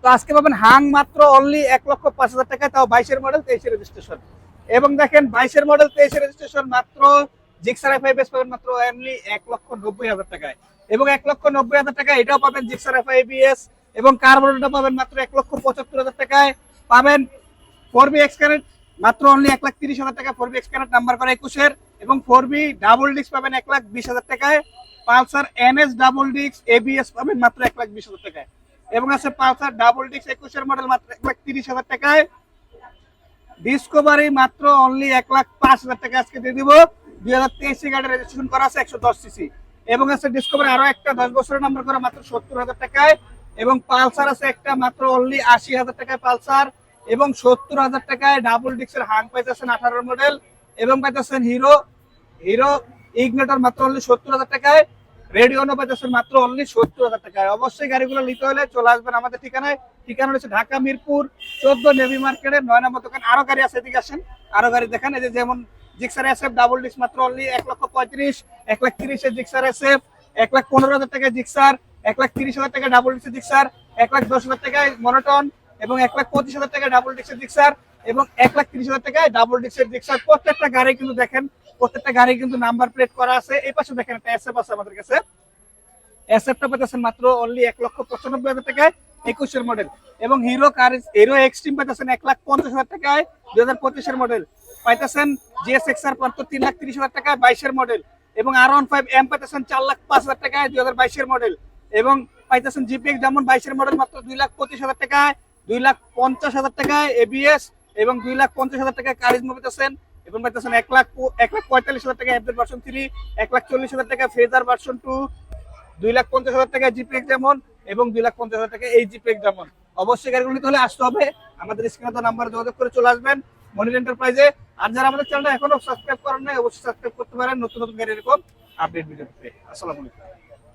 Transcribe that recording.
তো আজকে পাবেন হাং মাত্র অনলি 1,05,000 টাকায়, তাও 22-এর মডেল 23-এর রেজিস্ট্রেশন। এবং দেখেন 22-এর মডেল 23-এর রেজিস্ট্রেশন মাত্র জিক্সার FIBS পাবেন মাত্র অনলি 1,90,000 টাকায়। এবং 1,90,000 টাকায় এটাও পাবেন জিক্সার FIBS। এবং কার্বোরেটরটা পাবেন মাত্র 1,75,000 টাকায়। পাবেন 4B এক্সকারেন্ট মাত্র অনলি 1,30,000 টাকা, 4B এক্সকারেন্ট নাম্বার করা 21-এর। এবং 4B ডাবল ডিস্ক পাবেন 1,20,000 টাকায়। Pulsar NS double disc ABS পাবেন মাত্র 1,20,000 টাকায়। এবং আছে পালসার ডাবল ডিস্ক 21-এর মডেল মাত্র 1,30,000 টাকায়। ডিসকভারি মাত্র অনলি 1,05,000 টাকা আজকে দিয়ে দিব। 2023 গাড়ি রেজিস্ট্রেশন করা আছে 110 সিসি। এবং আছে ডিসকভারি আরো একটা 10 বছরের নাম্বার করা মাত্র 70,000 টাকায়। এবং পালসার আছে একটা মাত্র অনলি 80,000 টাকায় পালসার। এবং 70,000 টাকায় ডাবল ডিস্কের হাং পাইতেছেন 18-এর মডেল। এবং পাইতেছেন হিরো ইগনিটর মাত্র অনলি 70,000 টাকায়। রেডিওনো পাইতেছেন মাত্র অনলি 70,000 টাকায়। অবশ্যই গাড়িগুলো নিতে হলে চলে আসবেন আমাদের ঠিকানায়। ঠিকানা হচ্ছে ঢাকা মিরপুর 14 নেভি মার্কেটের 9 নম্বর দোকান। আরো গাড়ি আছে, এদিকে আসেন, আরো গাড়ি দেখেন। এই যে যেমন জিক্সার SF ডাবল ডিস্ক মাত্র অনলি 1,35,000, 1,30,000 জিক্সার SF, 1,15,000 টাকায় জিক্সার, 1,30,000 টাকা ডাবল ডিস্ক জিক্সার, 1,10,000 টাকায় মনোটন, এবং 1,25,000 টাকায় ডাবল ডিস্কের জিক্সার, এবং 1,30,000 টাকায় ডাবল ডিস্কের জিক্সার। প্রত্যেকটা গাড়ি কিন্তু দেখেন, প্রত্যেকটা গাড়ি কিন্তু নাম্বার প্লেট করা আছে। এই পাশে দেখেন একটা SF আছে আমাদের কাছে। এসএফটা পাইতেছেন মাত্র অনলি 1,95,000 টাকায়, 21-এর মডেল। এবং হিরো এক্সট্রিম পাইতেছেন 1,50,000 টাকায়, 2025-এর মডেল। পাইতেছেন GSXR মাত্র 3,30,000 টাকায়, 22-এর মডেল। এবং R15M পাইতেছেন 4,05,000 টাকায়, 2022-এর মডেল। এবং পাইতেছেন GPX যেমন 22-এর মডেল মাত্র 2,25,000 টাকায়, 2,50,000 টাকায় ABS, এবং 2,50,000 টাকায় কারিজমা পাইতেছেন। এবং পাইতেছেন 1,45,000 টাকা FZ ভার্সন 3, 1,40,000 টাকা ফেজার ভার্সন 2, 2,50,000 টাকা জিপিএক্স যেমন, এবং 2,50,000 টাকা এই জিপিএক্স যেমন। অবশ্যই গাড়িগুলো নিতে হলে আসতে হবে আমাদের স্ক্রিনে দেওয়া নাম্বারে যোগাযোগ করে চলে আসবেন মনির এন্টারপ্রাইজে। আর যারা আমাদের চ্যানেলটা এখনো সাবস্ক্রাইব করেন নাই, অবশ্যই সাবস্ক্রাইব করতে পারেন নতুন নতুন গাড়ি এরকম আপডেট ভিডিও পেতে। আসসালামু আলাইকুম।